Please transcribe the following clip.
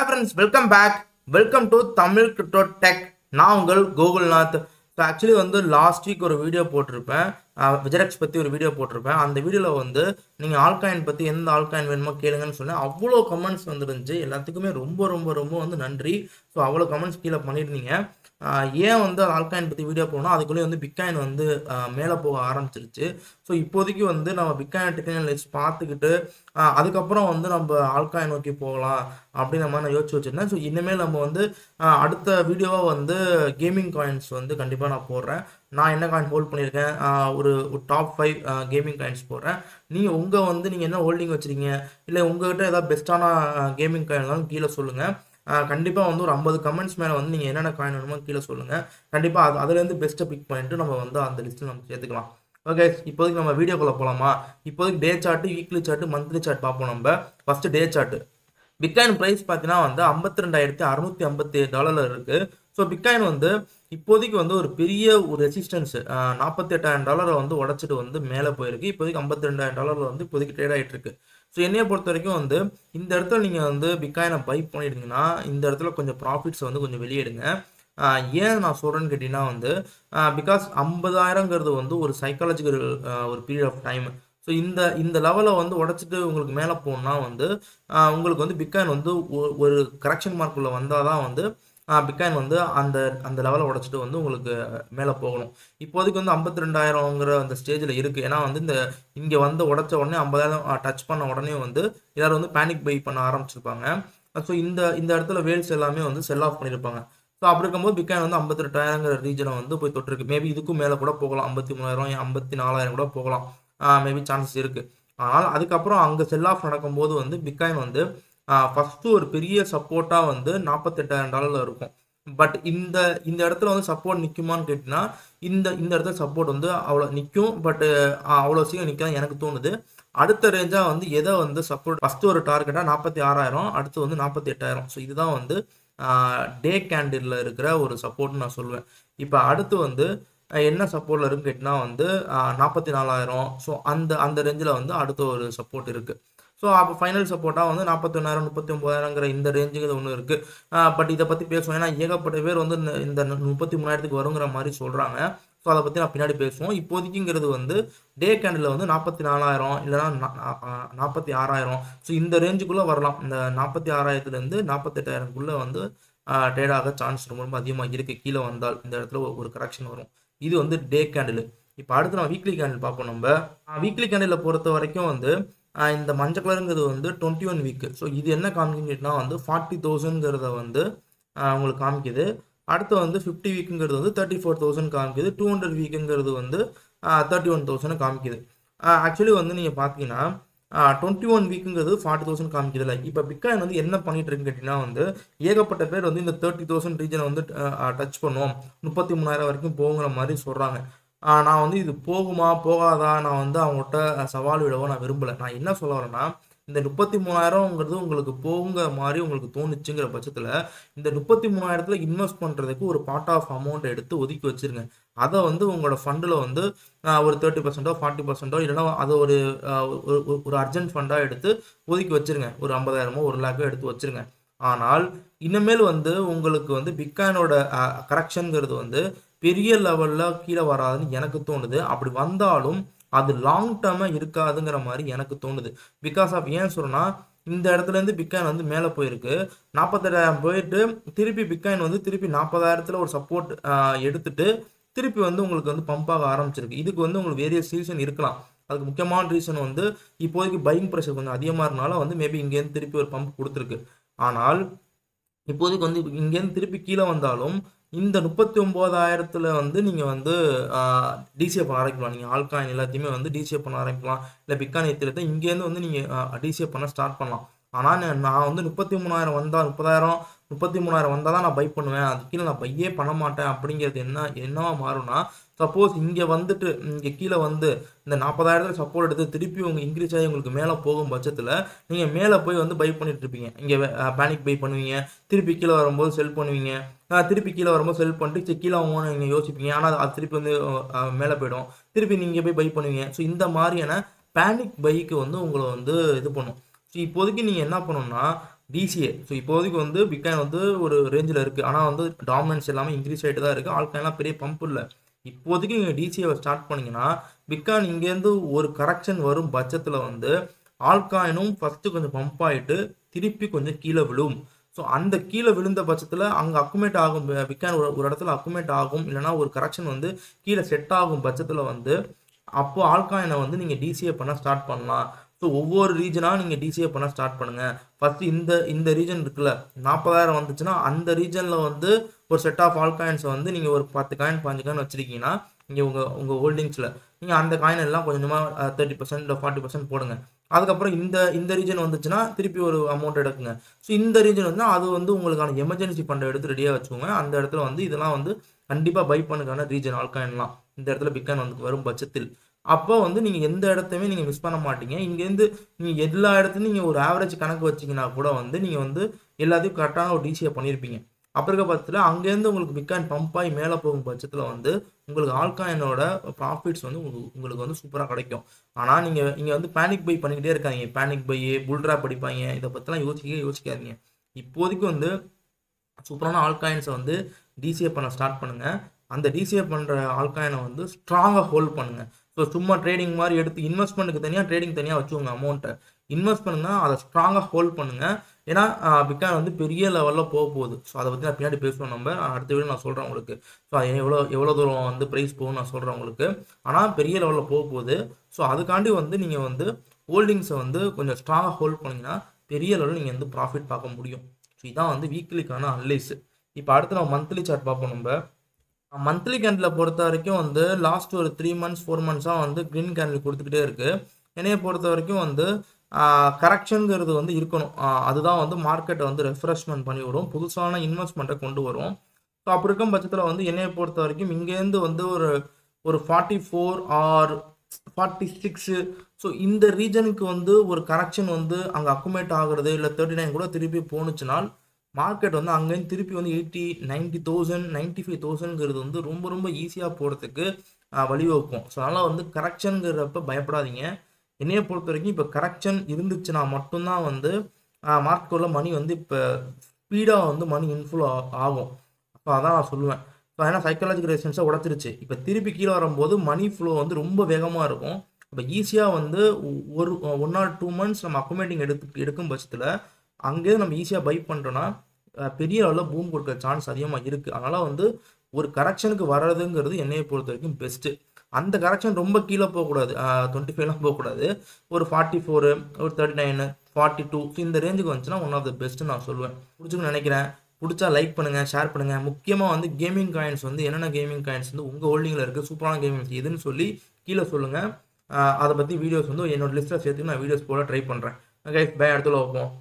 friends, welcome back. Welcome to Tamil Crypto Tech. நான் உங்கள் Gokulnath. So actually வந்து last week ஒரு வீடியோ போட்டிருப்பேன், விஜரக்ஸ் பற்றி ஒரு வீடியோ போட்டிருப்பேன். அந்த வீடியோவில் வந்து நீங்கள் ஆல்காயின் பற்றி எந்த ஆல்காயின் வேணுமோ கேளுங்கன்னு சொன்னேன். அவ்வளோ கமெண்ட்ஸ் வந்துருந்துச்சு. எல்லாத்துக்குமே ரொம்ப ரொம்ப ரொம்ப வந்து நன்றி. ஸோ அவ்வளோ கமெண்ட்ஸ் கீழே பண்ணியிருந்தீங்க. ஏன் வந்து ஆல்காயின் பற்றி வீடியோ போனோம், அதுக்குள்ளேயே வந்து பிட்காயின் வந்து மேலே போக ஆரம்பிச்சிருச்சு. ஸோ இப்போதைக்கு வந்து நம்ம பிட்காயின் டெக்னிக்கல் பார்த்துக்கிட்டு அதுக்கப்புறம் வந்து நம்ம ஆல்காயின் நோக்கி போகலாம் அப்படின்ற மாதிரி நான் யோசிச்சு வச்சுருந்தேன். ஸோ இனிமேல் நம்ம வந்து அடுத்த வீடியோவாக வந்து கேமிங் காயின்ஸ் வந்து கண்டிப்பாக நான் போடுறேன். நான் என்ன காயின் ஹோல்ட் பண்ணியிருக்கேன், ஒரு டாப் 5 கேமிங் காயின்ஸ் போடுறேன். நீங்கள் என்ன ஹோல்டிங் வச்சுருக்கீங்க, இல்லை உங்கள்கிட்ட ஏதாவது பெஸ்ட்டான கேமிங் காயின் இருந்தாலும் கீழே சொல்லுங்கள். கண்டிப்பாக வந்து ஒரு 50 கமெண்ட்ஸ் மேலே வந்து நீங்கள் என்னென்ன காயின் வேணுமோ கீழே சொல்லுங்கள். கண்டிப்பாக அதுலேருந்து பெஸ்ட்டை பிக் பண்ணிட்டு நம்ம வந்து அந்த லிஸ்ட்டில் நம்ம சேர்த்துக்கலாம். ஓகே, இப்போதைக்கு நம்ம வீடியோக்குள்ளே போகலாமா? இப்போதைக்கு day chart, weekly chart, monthly chart பார்ப்போம். நம்ம first day chart. Bitcoin price பார்த்தீங்கன்னா வந்து $52,657 இருக்குது. ஸோ பிட்காயின் வந்து இப்போதைக்கு வந்து ஒரு பெரிய ஒரு ரெசிஸ்டன்ஸ் $48,000 வந்து உடச்சிட்டு வந்து மேலே போயிருக்கு. இப்போதைக்கு $52,000 வந்து இப்போதைக்கு ட்ரேட் ஆகிட்டு இருக்கு. ஸோ என்னையை பொறுத்த வரைக்கும் வந்து இந்த இடத்துல நீங்கள் வந்து பிட்காயினை பை பண்ணிடுங்கன்னா இந்த இடத்துல கொஞ்சம் ப்ராஃபிட்ஸ் வந்து கொஞ்சம் வெளியிடுங்க. ஏன் நான் சொல்கிறேன்னு கேட்டிங்கன்னா வந்து பிகாஸ் 50,000ங்கிறது வந்து ஒரு சைக்காலஜிக்கல் ஒரு பீரியட் ஆஃப் டைம். ஸோ இந்த லெவலை வந்து உடச்சிட்டு உங்களுக்கு மேலே போகணுன்னா வந்து உங்களுக்கு வந்து பிட்காயின் வந்து ஒரு கரெக்ஷன் மார்க்குள்ளே வந்தால் தான் வந்து பிட்காயின் வந்து அந்த அந்த லெவலை உடச்சிட்டு வந்து உங்களுக்கு மேலே போகணும். இப்போதைக்கு வந்து 52,000ங்கிற அந்த ஸ்டேஜில் இருக்குது. ஏன்னா வந்து இங்கே வந்து உடச்ச உடனே 50,000 டச் பண்ண உடனே வந்து எல்லோரும் வந்து பேனிக் பை பண்ண ஆரம்பிச்சிருப்பாங்க. ஸோ இந்த இடத்துல வேல்ஸ் எல்லாமே வந்து செல் ஆஃப் பண்ணியிருப்பாங்க. ஸோ அப்படி இருக்கும்போது பிட்காயின் வந்து 58,000ங்கிற ரீஜனை வந்து போய் தொட்டிருக்கு. மேபி இதுக்கும் மேலே கூட போகலாம், 53,000 54,000 கூட போகலாம், மேபி சான்சஸ் இருக்குது. ஆனால் அதுக்கப்புறம் அங்கே செல் ஆஃப் நடக்கும்போது வந்து பிட்காயின் வந்து ஃபஸ்ட்டு ஒரு பெரிய சப்போர்ட்டாக வந்து $48,000 இருக்கும். பட் இந்த இடத்துல வந்து சப்போர்ட் நிற்குமான்னு கேட்டிங்கன்னா இந்த இடத்துல சப்போர்ட் வந்து அவ்வளோ நிற்கும். பட் அவ்வளோ சீக்கிரம் நிற்காது எனக்கு தோணுது. அடுத்த ரேஞ்சாக வந்து எதை வந்து சப்போர்ட் ஃபஸ்ட்டு ஒரு டார்கெட்டாக 46,000, அடுத்து வந்து 48,000. ஸோ இதுதான் வந்து டே கேண்டில் இருக்கிற ஒரு சப்போர்ட்னு நான் சொல்லுவேன். இப்போ அடுத்து வந்து என்ன சப்போர்ட்டில் இருக்குன்னு கேட்டிங்கன்னா வந்து 44,000. ஸோ அந்த ரேஞ்சில் வந்து அடுத்த ஒரு சப்போர்ட் இருக்குது. ஸோ அப்போ ஃபைனல் சப்போர்ட்டாக வந்து 41,000 39,000ங்கிற இந்த ரேஞ்சுக்கு ஒன்று இருக்குது. பட் இதை பற்றி பேசுவோம், ஏன்னா ஏகப்பட்ட பேர் வந்து இந்த 33,000க்கு வருங்கிற மாதிரி சொல்கிறாங்க. ஸோ அதை பற்றி நான் பின்னாடி பேசுவோம். இப்போதைக்குங்கிறது வந்து டே கேண்டில் வந்து 44,000 இல்லைனா 46,000. ஸோ இந்த ரேஞ்சுக்குள்ளே வரலாம். இந்த 46,000லேருந்து 48,000க்குள்ளே வந்து ட்ரேட் ஆக சான்ஸ் ரொம்ப ரொம்ப அதிகமாக இருக்குது. கீழே வந்தால் இந்த இடத்துல ஒரு கரெக்ஷன் வரும். இது வந்து டே கேண்டில். இப்போ அடுத்து நம்ம வீக்லி கேண்டில் பார்ப்போம். நம்ம வீக்லி கேண்டில் பொறுத்த வரைக்கும் வந்து இந்த மஞ்சள் கலருங்கிறது வந்து 21 வீக்கு. ஸோ இது என்ன காமிக்குன்னா வந்து 40,000ங்கிறத வந்து உங்களுக்கு காமிக்குது. அடுத்து வந்து 50 வீக்குங்கிறது வந்து 34,000 காமிக்குது. 200 வீக்குங்கிறது வந்து 31,000 காமிக்குது. ஆக்சுவலி வந்து நீங்கள் பார்த்தீங்கன்னா 21 வீக்குங்கிறது 40,000 காமிக்குதுல்ல. இப்போ பிட்காயின் வந்து என்ன பண்ணிட்டு இருக்குன்னு கேட்டிங்கன்னா வந்து ஏகப்பட்ட பேர் வந்து இந்த 30,000 ரீஜனை வந்து டச் பண்ணுவோம், 33,000 வரைக்கும் போகுங்கிற மாதிரி சொல்கிறாங்க. நான் வந்து இது போகுமா போகாதா நான் வந்து அவங்ககிட்ட சவால் விடவோ நான் விரும்பலை. நான் என்ன சொல்ல வரேன்னா, இந்த 33,000ங்கிறது உங்களுக்கு போகுங்கிற மாதிரி உங்களுக்கு தோணுச்சுங்கிற பட்சத்தில் இந்த 33,000த்தில் இன்வெஸ்ட் பண்ணுறதுக்கு ஒரு பார்ட் ஆஃப் அமௌண்ட் எடுத்து ஒதுக்கி வச்சுருங்க. அதை வந்து உங்களோட ஃபண்டில் வந்து ஒரு 30% 40% இல்லைனா அது ஒரு அர்ஜென்ட் ஃபண்டாக எடுத்து ஒதுக்கி வச்சுருங்க. ஒரு 50,000 1 லேக்கோ எடுத்து வச்சுருங்க. ஆனால் இனிமேல் வந்து உங்களுக்கு வந்து பிட்காயினோட கரெக்ஷனுங்கிறது வந்து பெரிய லெவலில் கீழே வராதுன்னு எனக்கு தோணுது. அப்படி வந்தாலும் அது லாங் டேர்மாக இருக்காதுங்கிற மாதிரி எனக்கு தோணுது. பிகாஸ் ஆஃப் ஏன் சொல்கிறேன்னா, இந்த இடத்துலேருந்து பிட்காயின் வந்து மேலே போயிருக்கு, 48,000 போயிட்டு திருப்பி பிட்காயின் வந்து திருப்பி 40,000த்தில் ஒரு சப்போர்ட் எடுத்துட்டு திருப்பி வந்து உங்களுக்கு வந்து பம்பாக ஆரம்பிச்சிருக்கு. இதுக்கு வந்து உங்களுக்கு வேரியஸ் ரீசன் இருக்கலாம். அதுக்கு முக்கியமான ரீசன் வந்து இப்போதைக்கு பையிங் ப்ரெஷர் கொஞ்சம் அதிகமாக இருந்தாலும் வந்து மேபி இங்கேருந்து திருப்பி ஒரு பம்ப் கொடுத்துருக்கு. ஆனால் இப்போதைக்கு வந்து இங்கேருந்து திருப்பி கீழே வந்தாலும் இந்த 39,000த்தில் வந்து நீங்கள் வந்து டிசிஏ பண்ண ஆரம்பிக்கலாம். நீங்கள் ஆல்காயின் எல்லாத்தையுமே வந்து டிசிஏ பண்ண ஆரம்பிக்கலாம். இல்லை பிட்காயின் எத்திரத்தை இங்கேருந்து வந்து நீங்கள் டிசிஏ பண்ண ஸ்டார்ட் பண்ணலாம். ஆனால் நான் வந்து 33,000 வந்தால் 33,000 வந்தால் தான் நான் பை பண்ணுவேன், அது கீழே நான் பையே பண்ண மாட்டேன் அப்படிங்கிறது என்னவா மாறும்னா, சப்போஸ் இங்கே வந்துட்டு இங்கே கீழே வந்து இந்த 40,000 சப்போர்ட் எடுத்து திருப்பி உங்கள் இன்க்ரீஸ் ஆகி உங்களுக்கு மேலே போகும் பட்சத்தில் நீங்கள் மேலே போய் வந்து பை பண்ணிட்டு இருப்பீங்க. இங்கே பேனிக் பை பண்ணுவீங்க, திருப்பி கீழே வரும்போது செல் பண்ணுவீங்க, திருப்பி கீழே வரும்போது செல் பண்ணிட்டு கீழே ஆகும்னு நீங்கள் யோசிப்பீங்க. ஆனால் அது திருப்பி வந்து மேலே போயிடும், திருப்பி நீங்கள் போய் பை பண்ணுவீங்க. ஸோ இந்த மாதிரியான பேனிக் பைக்கு வந்து உங்களை வந்து இது பண்ணும். ஸோ இப்போதைக்கு நீங்கள் என்ன பண்ணணும்னா டிசிஏ. ஸோ இப்போதைக்கு வந்து பிட்காயின் வந்து ஒரு ரேஞ்சில் இருக்குது. ஆனால் வந்து டாமினன்ஸ் எல்லாமே இன்க்ரீஸ் ஆகிட்டு தான் இருக்குது. ஆல்காயின்லாம் பெரிய பம்ப் இல்லை. இப்போதைக்கு நீங்கள் டிசிஏவை ஸ்டார்ட் பண்ணிங்கன்னா பிட்காயின் இங்கேருந்து ஒரு கரெக்ஷன் வரும் பட்சத்தில் வந்து ஆல்காயினும் ஃபஸ்ட்டு கொஞ்சம் பம்ப் ஆகிட்டு திருப்பி கொஞ்சம் கீழே விழும். ஸோ அந்த கீழே விழுந்த பட்சத்தில் அங்கே அக்குமேட் ஆகும் பிட்காயின் ஒரு இடத்துல அக்குமேட் ஆகும், இல்லைனா ஒரு கரெக்ஷன் வந்து கீழே செட் ஆகும் பட்சத்தில் வந்து அப்போது ஆல்காயினை வந்து நீங்கள் டிசிஏ பண்ண ஸ்டார்ட் பண்ணலாம். ஸோ ஒவ்வொரு ரீஜனாக நீங்கள் டிசிஏ பண்ண ஸ்டார்ட் பண்ணுங்கள். ஃபஸ்ட்டு இந்த ரீஜன் இருக்குல்ல 40,000 வந்துச்சுன்னா அந்த ரீஜனில் வந்து ஒரு செட் ஆஃப் ஆல்காயின்ஸை வந்து நீங்கள் ஒரு 10 காயின் 15 காயின் வச்சுருக்கீங்கன்னா இங்கே உங்கள் ஹோல்டிங்ஸில் நீங்கள் அந்த காயின் எல்லாம் கொஞ்சம் கொஞ்சமாக 30% இல்லை 40% போடுங்க. அதுக்கப்புறம் இந்த ரீஜன் வந்துச்சுன்னா திருப்பி ஒரு அமௌண்ட் எடுக்குங்க. ஸோ இந்த ரீஜன் வந்து அது வந்து உங்களுக்கான எமர்ஜென்சி ஃபண்டை எடுத்து ரெடியாக வச்சுக்கோங்க. அந்த இடத்துல வந்து இதெல்லாம் வந்து கண்டிப்பாக பை பண்ணுக்கான ரீஜன் ஆல்காயின்லாம் இந்த இடத்துல பிட்காயின் வந்து வரும் பட்சத்தில் அப்போ வந்து நீங்கள் எந்த இடத்தையுமே நீங்கள் மிஸ் பண்ண மாட்டீங்க. இங்கேருந்து நீங்கள் எல்லா இடத்துலையும் நீங்கள் ஒரு ஆவரேஜ் கணக்கு வச்சிங்கன்னா கூட வந்து நீங்கள் வந்து எல்லாத்தையும் கரெக்டான ஒரு டிசியை பண்ணியிருப்பீங்க. அப்போ இருக்க பட்சத்தில் அங்கேருந்து உங்களுக்கு பிட்காயின் பம்ப் ஆகி மேலே போகும் பட்சத்தில் வந்து உங்களுக்கு ஆல்காயினோட ப்ராஃபிட்ஸ் வந்து உங்களுக்கு வந்து சூப்பராக கிடைக்கும். ஆனால் நீங்கள் இங்கே வந்து பேனிக் பை பண்ணிக்கிட்டே இருக்காங்க. பேனிக் பை புல்ட்ராப் படிப்பாங்க, இதை பற்றிலாம் யோசிக்காதீங்க. இப்போதைக்கு வந்து சூப்பரான ஆல்காயின்ஸை வந்து டிசிஏ பண்ண ஸ்டார்ட் பண்ணுங்கள். அந்த டிசிஏ பண்ணுற ஆல்காயினை வந்து ஸ்ட்ராங்காக ஹோல்ட் பண்ணுங்கள். ஸோ சும்மா ட்ரேடிங் மாதிரி எடுத்து இன்வெஸ்ட்மெண்ட்டுக்கு தனியாக ட்ரேடிங் தனியாக வச்சுக்கோங்க. அமௌண்ட்டை இன்வெஸ்ட் பண்ணுங்கள், அதை ஸ்ட்ராங்காக ஹோல்ட் பண்ணுங்கள். ஏன்னா பிட்காயின் வந்து பெரிய லெவலில் போக போகுது. ஸோ அதை பற்றி நான் பின்னாடி பேசுவோம். நம்ம அடுத்த வீடியோ நான் சொல்கிறேன் உங்களுக்கு. ஸோ அது எவ்வளோ தூரம் வந்து ப்ரைஸ் போகும்னு நான் சொல்கிறேன் உங்களுக்கு. ஆனால் பெரிய லெவலில் போக போகுது. ஸோ அதுக்காண்டி வந்து நீங்கள் வந்து ஹோல்டிங்ஸை வந்து கொஞ்சம் ஸ்ட்ராங்காக ஹோல்ட் பண்ணிங்கன்னா பெரிய லெவலில் நீங்கள் வந்து ப்ராஃபிட் பார்க்க முடியும். ஸோ இதான் வந்து வீக்லிக்கான அனலைஸ். இப்போ அடுத்து நம்ம மந்த்லி சார்ட் பார்ப்போம். நம்ம மந்த்லி கேண்டில் பொறுத்த வரைக்கும் வந்து லாஸ்ட் ஒரு 3 months 4 monthஸாக வந்து க்ரீன் கேண்டில் கொடுத்துக்கிட்டே இருக்குது. என்னையை பொறுத்த வரைக்கும் வந்து கரெக்ஷனுங்கிறது வந்து இருக்கணும். அதுதான் வந்து மார்க்கெட்டை வந்து ரெஃப்ரெஷ்மெண்ட் பண்ணி விடும், புதுசான இன்வெஸ்ட்மெண்ட்டை கொண்டு வரும். ஸோ அப்படி இருக்கும் பட்சத்தில் வந்து என்னையை பொறுத்த வரைக்கும் இங்கேருந்து வந்து ஒரு 44 ஆர் 46 ஸோ இந்த ரீஜனுக்கு வந்து ஒரு கரெக்ஷன் வந்து அங்கே அக்குமேட் ஆகுறது இல்லை 39 கூட திருப்பி போணுச்சுனால் மார்க்கெட் வந்து அங்கேருந்து திருப்பி வந்து 80, 90,000, 95,000ங்கிறது வந்து ரொம்ப ரொம்ப ஈஸியாக போகிறதுக்கு வழிவகுக்கும். ஸோ அதனால் வந்து கரெக்ஷனுங்கிறப்ப பயப்படாதீங்க. என்னையை பொறுத்த வரைக்கும் இப்போ கரெக்ஷன் இருந்துச்சுன்னா மட்டும்தான் வந்து மார்க்கெட்டில் மணி வந்து இப்போ ஸ்பீடாக வந்து மணி இன்ஃப்ளோ ஆகும். அப்போ அதான் நான் சொல்லுவேன். ஸோ ஏன்னா சைக்காலஜிக்கல் ரெசிஸ்டன்ஸை உடச்சிருச்சு. இப்போ திருப்பி கீழே வரும்போது மணி ஃப்ளோ வந்து ரொம்ப வேகமாக இருக்கும். இப்போ ஈஸியாக வந்து 1 or 2 months நம்ம அக்குமேட்டிங் எடுக்கும் பட்சத்தில் அங்கேயே நம்ம ஈஸியாக பை பண்ணுறோன்னா பெரிய அளவில் பூம் கொடுக்குற சான்ஸ் அதிகமாக இருக்குது. அதனால் வந்து ஒரு கரெக்ஷனுக்கு வர்றதுங்கிறது என்னையை பொறுத்த வரைக்கும் பெஸ்ட்டு. அந்த கரெக்ஷன் ரொம்ப கீழே போகக்கூடாது, 25லாம் போகக்கூடாது. ஒரு 44, ஒரு 39, 42 இந்த ரேஞ்சுக்கு வந்துச்சுன்னா ஒன் ஆஃப் த பெஸ்ட்டு நான் சொல்லுவேன். பிடிச்சுன்னு நினைக்கிறேன். பிடிச்சா லைக் பண்ணுங்கள், ஷேர் பண்ணுங்கள். முக்கியமாக வந்து கேமிங் காயின்ஸ் வந்து என்னென்ன கேமிங் காயின்ஸ் வந்து உங்கள் ஹோல்டிங்கில் இருக்குது, சூப்பரான கேமிங்ஸ் எதுன்னு சொல்லி கீழே சொல்லுங்கள். அதை பற்றி வீடியோஸ் வந்து என்னோட லிஸ்ட்டில் சேர்த்து நான் வீடியோஸ் போட ட்ரை பண்ணுறேன். கைஸ் பை, அடுத்துல வைப்போம்.